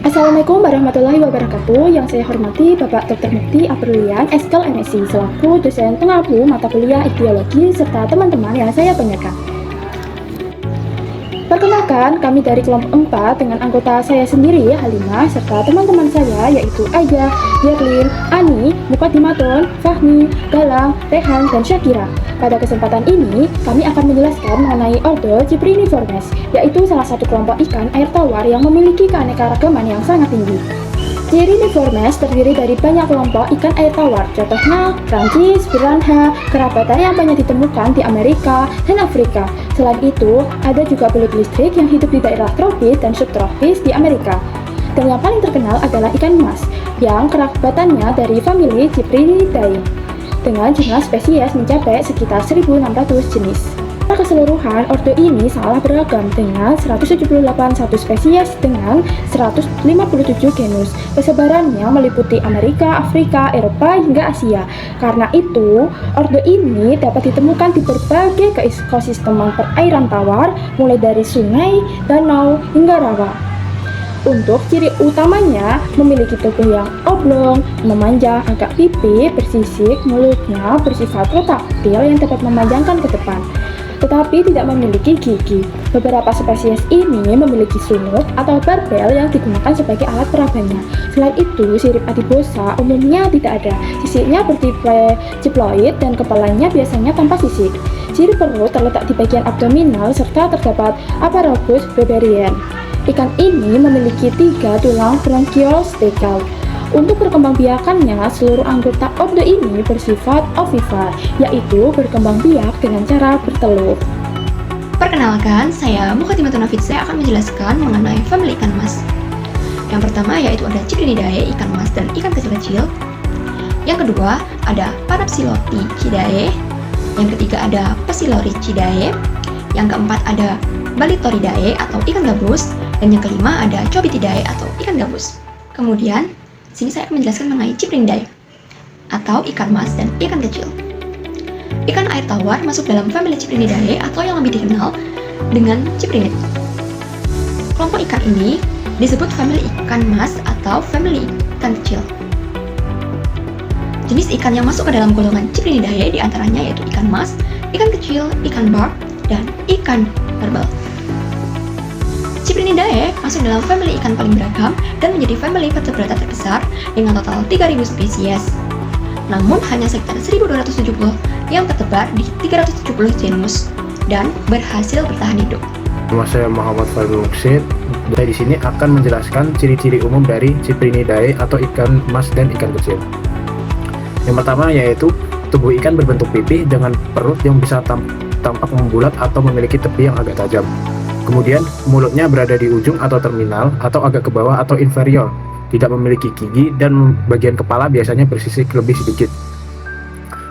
Assalamualaikum warahmatullahi wabarakatuh. Yang saya hormati Bapak Dr. Mukti Aprilian, SKL MSc, selaku dosen pengampu mata kuliah ideologi serta teman-teman yang saya banggakan. Perkenalkan, kami dari kelompok 4 dengan anggota saya sendiri, Halimah, serta teman-teman saya yaitu Aja, Yerlin, Ani, Mukadimaton, Fahmi, Galang, Rehan, dan Syakira. Pada kesempatan ini, kami akan menjelaskan mengenai ordo Cypriniformes, yaitu salah satu kelompok ikan air tawar yang memiliki keanekaragaman yang sangat tinggi. Cypriniformes terdiri dari banyak kelompok ikan air tawar, contohnya Prancis, piranha, kerabatnya yang banyak ditemukan di Amerika dan Afrika. Selain itu, ada juga belut listrik yang hidup di daerah tropis dan subtropis di Amerika. Dan yang paling terkenal adalah ikan mas, yang kerabatannya dari famili Cyprinidae, dengan jumlah spesies mencapai sekitar 1.600 jenis. Secara keseluruhan, ordo ini sangatlah beragam dengan 178 satu spesies dengan 157 genus. Persebarannya meliputi Amerika, Afrika, Eropa, hingga Asia. Karena itu, ordo ini dapat ditemukan di berbagai ekosistem perairan tawar, mulai dari sungai, danau, hingga rawa. Untuk ciri utamanya, memiliki tubuh yang oblong, memanjang, agak pipih, bersisik, mulutnya bersifat protaktil yang dapat memanjangkan ke depan, tetapi tidak memiliki gigi. Beberapa spesies ini memiliki sungut atau barbel yang digunakan sebagai alat perabannya. Selain itu, sirip adiposa umumnya tidak ada. Sisiknya bertipe ciploid dan kepalanya biasanya tanpa sisik. Ciri perut terletak di bagian abdominal serta terdapat Asparagus barbarian. Ikan ini memiliki 3 tulang branchiostekal. Untuk perkembangbiakannya, seluruh anggota ordo ini bersifat ovivar, yaitu berkembang biak dengan cara bertelur. Perkenalkan, saya Mukadimaton Nafitza akan menjelaskan mengenai famili ikan mas. Yang pertama yaitu ada Cyprinidae, ikan mas dan ikan kecil-kecil. Yang kedua ada Parapsilopicidae. Yang ketiga ada Psilorhynchidae. Yang keempat ada Balitoridae atau ikan gabus. Dan yang kelima ada Cobitidae atau ikan gabus. Kemudian, sini saya akan menjelaskan mengenai Cyprinidae atau ikan mas dan ikan kecil. Ikan air tawar masuk dalam famili Cyprinidae atau yang lebih dikenal dengan Cyprinid. Kelompok ikan ini disebut famili ikan mas atau famili ikan kecil. Jenis ikan yang masuk ke dalam golongan Cyprinidae diantaranya yaitu ikan mas, ikan kecil, ikan barb, dan ikan barbel. Cyprinidae masuk dalam famili ikan paling beragam dan menjadi famili vertebrata terbesar dengan total 3.000 spesies. Namun hanya sekitar 1.270 yang tersebar di 370 genus dan berhasil bertahan hidup. Nama saya Muhammad Fadlul Muksid. Saya di sini akan menjelaskan ciri-ciri umum dari Cyprinidae atau ikan mas dan ikan kecil. Yang pertama yaitu tubuh ikan berbentuk pipih dengan perut yang bisa tampak membulat atau memiliki tepi yang agak tajam. Kemudian, mulutnya berada di ujung atau terminal atau agak ke bawah atau inferior, tidak memiliki gigi dan bagian kepala biasanya bersisik lebih sedikit.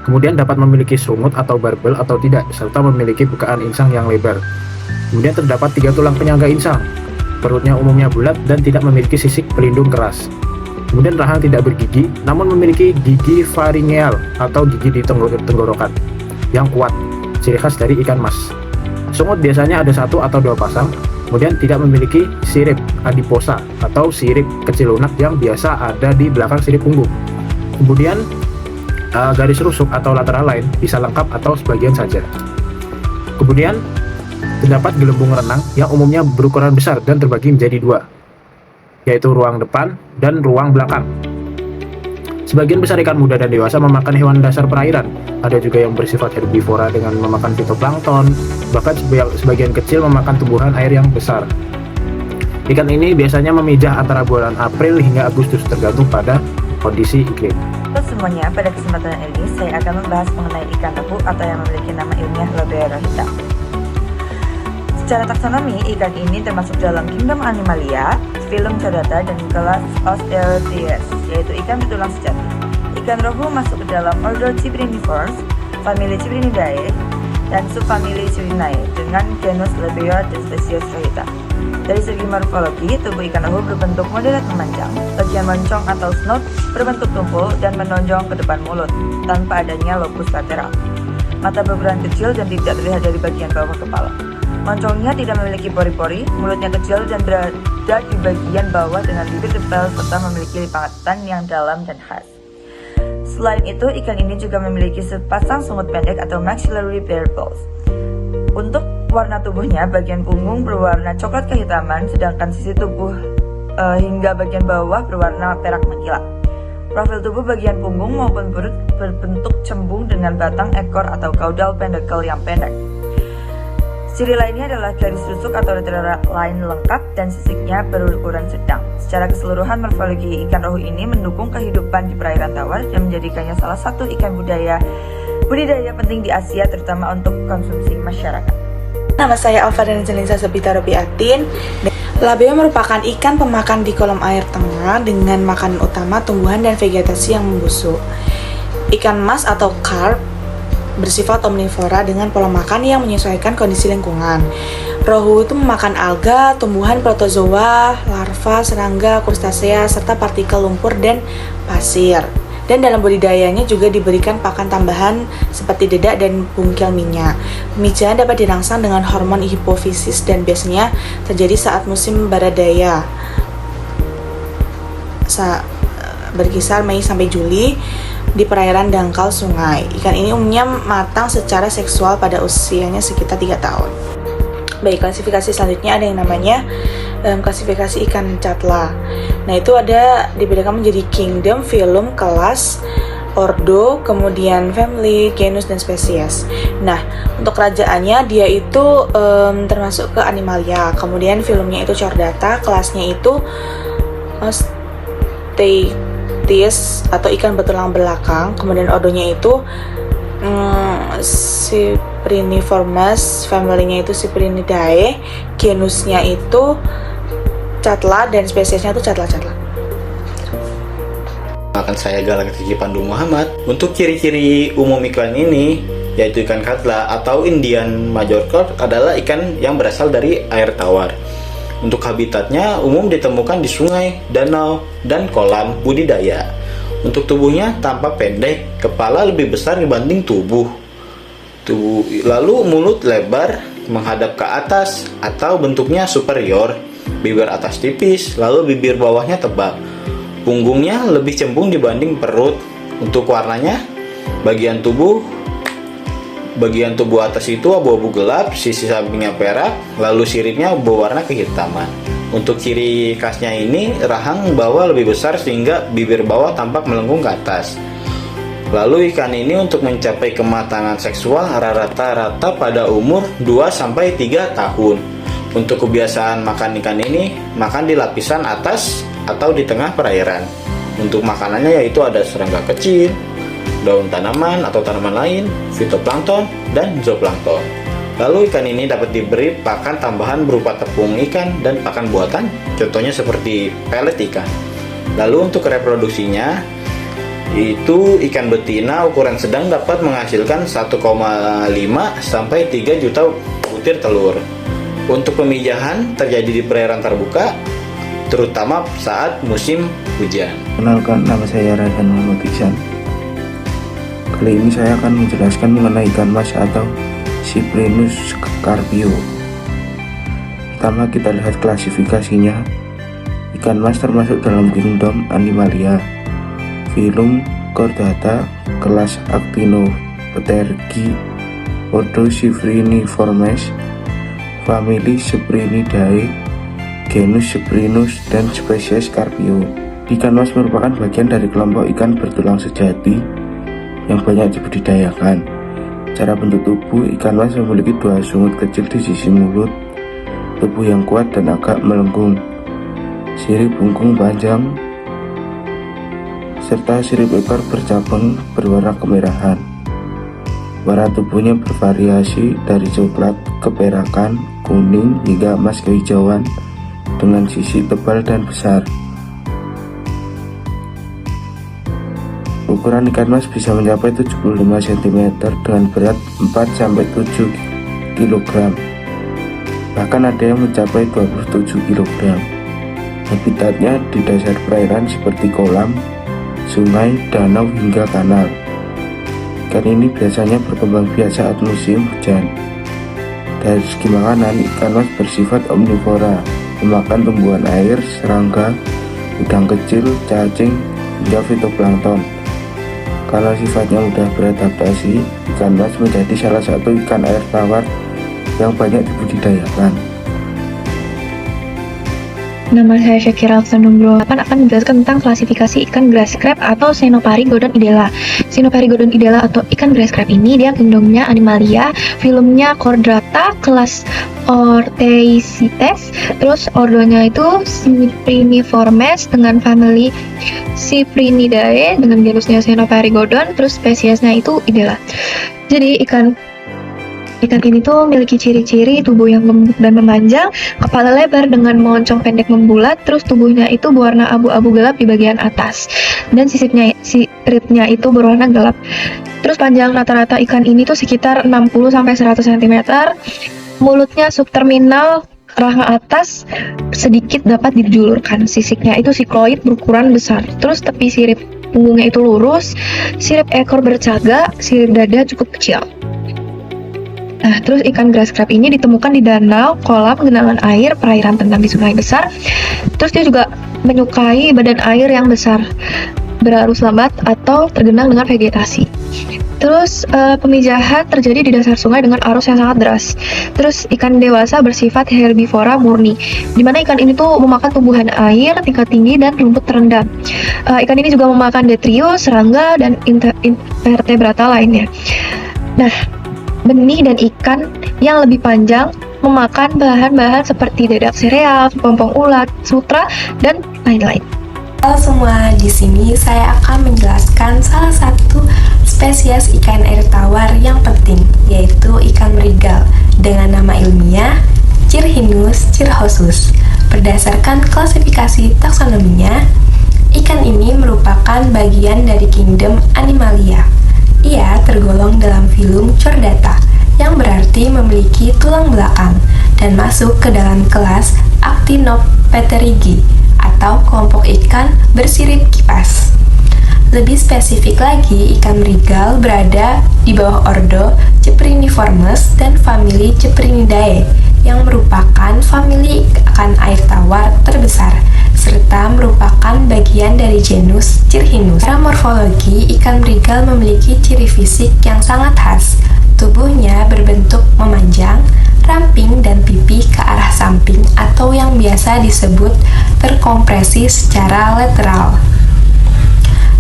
Kemudian dapat memiliki sungut atau barbel atau tidak, serta memiliki bukaan insang yang lebar. Kemudian terdapat 3 tulang penyangga insang. Perutnya umumnya bulat dan tidak memiliki sisik pelindung keras. Kemudian rahang tidak bergigi, namun memiliki gigi faringeal atau gigi di tenggorokan yang kuat, ciri khas dari ikan mas. Sungut biasanya ada 1 atau 2 pasang, kemudian tidak memiliki sirip adiposa atau sirip kecil lunak yang biasa ada di belakang sirip punggung. Kemudian garis rusuk atau lateral line bisa lengkap atau sebagian saja. Kemudian terdapat gelembung renang yang umumnya berukuran besar dan terbagi menjadi 2, yaitu ruang depan dan ruang belakang. Sebagian besar ikan muda dan dewasa memakan hewan dasar perairan. Ada juga yang bersifat herbivora dengan memakan fitoplankton, bahkan sebagian kecil memakan tumbuhan air yang besar. Ikan ini biasanya memijah antara bulan April hingga Agustus tergantung pada kondisi iklim. Halo semuanya, pada kesempatan ini saya akan membahas mengenai ikan tebu atau yang memiliki nama ilmiah Lobea rohita. Secara taksonomi, ikan ini termasuk dalam kingdom Animalia, filum Chordata, dan kelas Osteichthyes, yaitu ikan bertulang sejati. Ikan rohu masuk ke dalam ordo Cypriniformes, famili Cyprinidae, dan subfamili Cyprinae dengan genus Lobea dan spesies rohita. Dari segi morfologi, tubuh ikan rohu berbentuk moderat memanjang, bagian moncong atau snout berbentuk tumpul dan menonjol ke depan mulut, tanpa adanya lobus lateral. Mata berukuran kecil dan tidak terlihat dari bagian bawah kepala. Moncongnya tidak memiliki pori-pori, mulutnya kecil dan berada di bagian bawah dengan bibir tebal serta memiliki lipatan yang dalam dan khas. Selain itu, ikan ini juga memiliki sepasang sungut pendek atau maxillary barbels. Untuk warna tubuhnya, bagian punggung berwarna coklat kehitaman, sedangkan sisi tubuh hingga bagian bawah berwarna perak mengkilap. Profil tubuh bagian punggung maupun perut berbentuk cembung dengan batang ekor atau caudal pentacle yang pendek. Ciri lainnya adalah garis rusuk atau letter line lengkap dan sisiknya berukuran sedang. Secara keseluruhan, morfologi ikan rohu ini mendukung kehidupan di perairan tawar dan menjadikannya salah satu ikan budidaya penting di Asia, terutama untuk konsumsi masyarakat. Nama saya Alfadana Janisa Sabita Robiatin. Labeo merupakan ikan pemakan di kolom air tengah dengan makanan utama tumbuhan dan vegetasi yang membusuk. Ikan mas atau carp bersifat omnivora dengan pola makan yang menyesuaikan kondisi lingkungan. Rohu itu memakan alga, tumbuhan protozoa, larva, serangga, krustasea, serta partikel lumpur dan pasir. Dan dalam budidayanya juga diberikan pakan tambahan seperti dedak dan bungkil minyak. Pemijahan dapat dirangsang dengan hormon hipofisis dan biasanya terjadi saat musim baradaya, berkisar Mei sampai Juli di perairan dangkal sungai. Ikan ini umumnya matang secara seksual pada usianya sekitar 3 tahun. Baik, klasifikasi selanjutnya ada yang namanya klasifikasi ikan catla. Nah, itu ada dibedakan menjadi kingdom, phylum, kelas, ordo, kemudian family, genus, dan spesies. Nah, untuk kerajaannya dia itu termasuk ke Animalia. Kemudian phylumnya itu Chordata, kelasnya itu Osteichthyes atau ikan bertulang belakang. Kemudian ordonya itu Cypriniformes, family-nya itu Cyprinidae, genusnya itu catla, dan spesiesnya itu catla-catla. Akan saya Galang Kiki Pandu Muhammad. Untuk ciri-ciri umum ikan ini, yaitu ikan catla atau Indian Major Carp adalah ikan yang berasal dari air tawar. Untuk habitatnya umum ditemukan di sungai, danau, dan kolam budidaya. Untuk tubuhnya tampak pendek, kepala lebih besar dibanding tubuh. Lalu mulut lebar menghadap ke atas atau bentuknya superior, bibir atas tipis, lalu bibir bawahnya tebal. Punggungnya lebih cembung dibanding perut. Untuk warnanya, bagian tubuh atas itu abu-abu gelap, sisi sampingnya perak, lalu siripnya berwarna kehitaman. Untuk ciri khasnya ini, rahang bawah lebih besar sehingga bibir bawah tampak melengkung ke atas. Lalu ikan ini untuk mencapai kematangan seksual rata-rata pada umur 2-3 tahun. Untuk kebiasaan makan ikan ini, makan di lapisan atas atau di tengah perairan. Untuk makanannya yaitu ada serangga kecil, daun tanaman atau tanaman lain, fitoplankton, dan zooplankton. Lalu ikan ini dapat diberi pakan tambahan berupa tepung ikan dan pakan buatan, contohnya seperti pelet ikan. Lalu untuk reproduksinya, itu ikan betina ukuran sedang dapat menghasilkan 1,5 sampai 3 juta butir telur. Untuk pemijahan terjadi di perairan terbuka, terutama saat musim hujan. Kenalkan, nama saya Raihan Muhammad Iksan. Kali ini saya akan menjelaskan mengenai ikan mas atau Cyprinus carpio. Pertama kita lihat klasifikasinya. Ikan mas termasuk dalam kingdom Animalia, phylum Chordata, kelas Actinopterygii, ordo Cypriniformes, famili Cyprinidae, genus Cyprinus, dan spesies Carpio. Ikan mas merupakan bagian dari kelompok ikan bertulang sejati yang banyak dibudidayakan. Cara bentuk tubuh, ikan mas memiliki 2 sungut kecil di sisi mulut, tubuh yang kuat dan agak melengkung, sirip punggung panjang, serta sirip ekor bercabang berwarna kemerahan. Warna tubuhnya bervariasi dari coklat, keperakan, kuning, hingga emas kehijauan dengan sisi tebal dan besar. Ukuran ikan mas bisa mencapai 75 cm dengan berat 4-7 kg. Bahkan ada yang mencapai 27 kg. Habitatnya di dasar perairan seperti kolam, sungai, danau, hingga kanal. Ikan ini biasanya berkembang biak saat musim hujan Dari segi makanan, ikan mas bersifat omnivora, memakan tumbuhan air, serangga, udang kecil, cacing, hingga fitoplankton. Karena sifatnya mudah beradaptasi, ikan mas menjadi salah satu ikan air tawar yang banyak dibudidayakan. Nama saya Syakira Alexandra akan menjelaskan tentang klasifikasi ikan grass crab atau Xenopharygodon idela. Xenopharygodon idela atau ikan grass crab ini dia kingdomnya Animalia, filumnya Chordata, kelas Orthesites, terus ordonya itu Cypriniformes dengan family Cyprinidae dengan genusnya Xenopharygodon, terus spesiesnya itu idela. Jadi ikan ini tuh memiliki ciri-ciri tubuh yang lembut dan memanjang, kepala lebar dengan moncong pendek membulat, terus tubuhnya itu berwarna abu-abu gelap di bagian atas, dan siripnya itu berwarna gelap. Terus panjang rata-rata ikan ini tuh sekitar 60-100 cm, mulutnya subterminal, rahang atas sedikit dapat dijulurkan, sisiknya itu sikloid berukuran besar, terus tepi sirip punggungnya itu lurus, sirip ekor bercagak, sirip dada cukup kecil. Nah, terus ikan grass crab ini ditemukan di danau, kolam, genangan air, perairan tengah di sungai besar. Terus dia juga menyukai badan air yang besar, berarus lambat atau tergenang dengan vegetasi. Terus pemijahan terjadi di dasar sungai dengan arus yang sangat deras. Terus ikan dewasa bersifat herbivora murni, di mana ikan ini tuh memakan tumbuhan air tingkat tinggi dan rumput terendam. Ikan ini juga memakan detrius, serangga, dan invertebrata lainnya. Nah, benih dan ikan yang lebih panjang memakan bahan-bahan seperti dedak sereal, pompong ulat, sutra, dan lain-lain. Halo semua, di sini saya akan menjelaskan salah satu spesies ikan air tawar yang penting, yaitu ikan merigal dengan nama ilmiah Cirrhinus cirrhosus. Berdasarkan klasifikasi taksonominya, ikan ini merupakan bagian dari kingdom Animalia. Ia tergolong dalam filum Chordata, yang berarti memiliki tulang belakang, dan masuk ke dalam kelas Actinopterygii atau kelompok ikan bersirip kipas. Lebih spesifik lagi, ikan merigal berada di bawah ordo Cypriniformes dan famili Cyprinidae, yang merupakan famili ikan air tawar terbesar, serta merupakan bagian dari genus Cirrhinus. Secara morfologi, ikan merigal memiliki ciri fisik yang sangat khas. Tubuhnya berbentuk memanjang, ramping, dan pipi ke arah samping atau yang biasa disebut terkompresi secara lateral.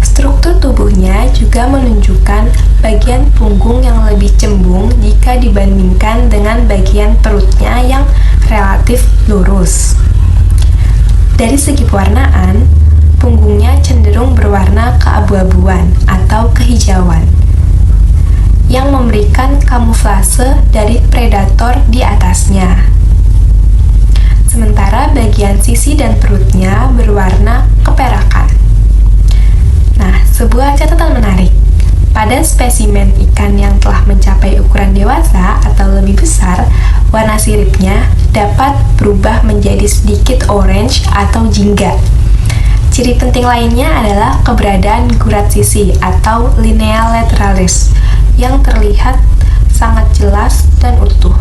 Struktur tubuhnya juga menunjukkan bagian punggung yang lebih cembung jika dibandingkan dengan bagian perutnya yang relatif lurus. Dari segi pewarnaan, punggungnya cenderung berwarna keabu-abuan atau kehijauan, yang memberikan kamuflase dari predator di atasnya. Sementara bagian sisi dan perutnya berwarna keperakan. Nah, sebuah catatan menarik. Pada spesimen ikan yang telah mencapai ukuran dewasa atau lebih besar, warna siripnya dapat berubah menjadi sedikit orange atau jingga. Ciri penting lainnya adalah keberadaan gurat sisi atau linea lateralis yang terlihat sangat jelas dan utuh,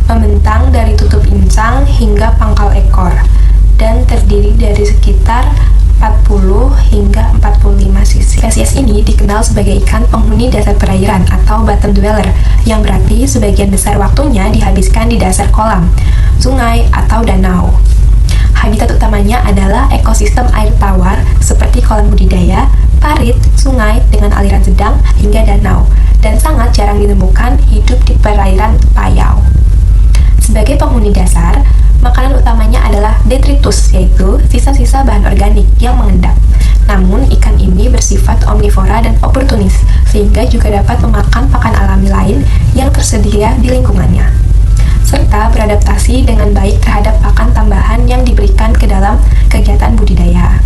membentang dari tutup insang hingga pangkal ekor, dan terdiri dari sekitar 40 hingga 45 sisi. Spesies ini dikenal sebagai ikan penghuni dasar perairan atau bottom dweller, yang berarti sebagian besar waktunya dihabiskan di dasar kolam, sungai, atau danau. Habitat utamanya adalah ekosistem air tawar seperti kolam budidaya, parit, sungai dengan aliran sedang, hingga danau, dan sangat jarang ditemukan hidup di perairan payau. Sebagai penghuni dasar, makanan utamanya adalah detritus, yaitu sisa-sisa bahan organik yang mengendap. Namun, ikan ini bersifat omnivora dan oportunis, sehingga juga dapat memakan pakan alami lain yang tersedia di lingkungannya, serta beradaptasi dengan baik terhadap pakan tambahan yang diberikan ke dalam kegiatan budidaya.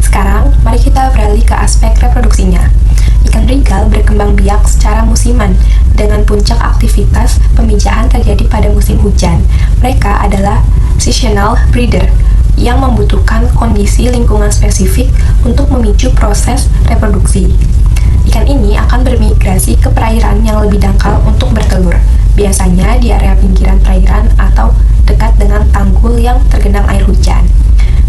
Sekarang, mari kita beralih ke aspek reproduksinya. Ikan merigal berkembang biak secara musiman, dengan puncak aktivitas pemijahan terjadi pada musim hujan. Mereka adalah seasonal breeder yang membutuhkan kondisi lingkungan spesifik untuk memicu proses reproduksi. Ikan ini akan bermigrasi ke perairan yang lebih dangkal untuk bertelur, biasanya di area pinggiran perairan atau dekat dengan tanggul yang tergenang air hujan.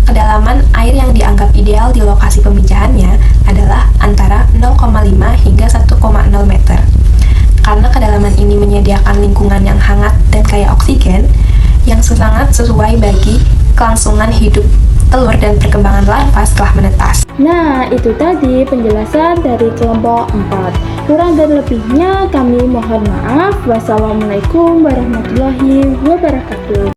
Kedalaman air yang dianggap ideal di lokasi pemijahannya adalah antara 0,5 hingga 1,0 meter. Karena kedalaman ini menyediakan lingkungan yang hangat dan kaya oksigen, yang sangat sesuai bagi kelangsungan hidup telur dan perkembangan larva setelah menetas. Nah, itu tadi penjelasan dari kelompok 4. Kurang dan lebihnya kami mohon maaf. Wassalamualaikum warahmatullahi wabarakatuh.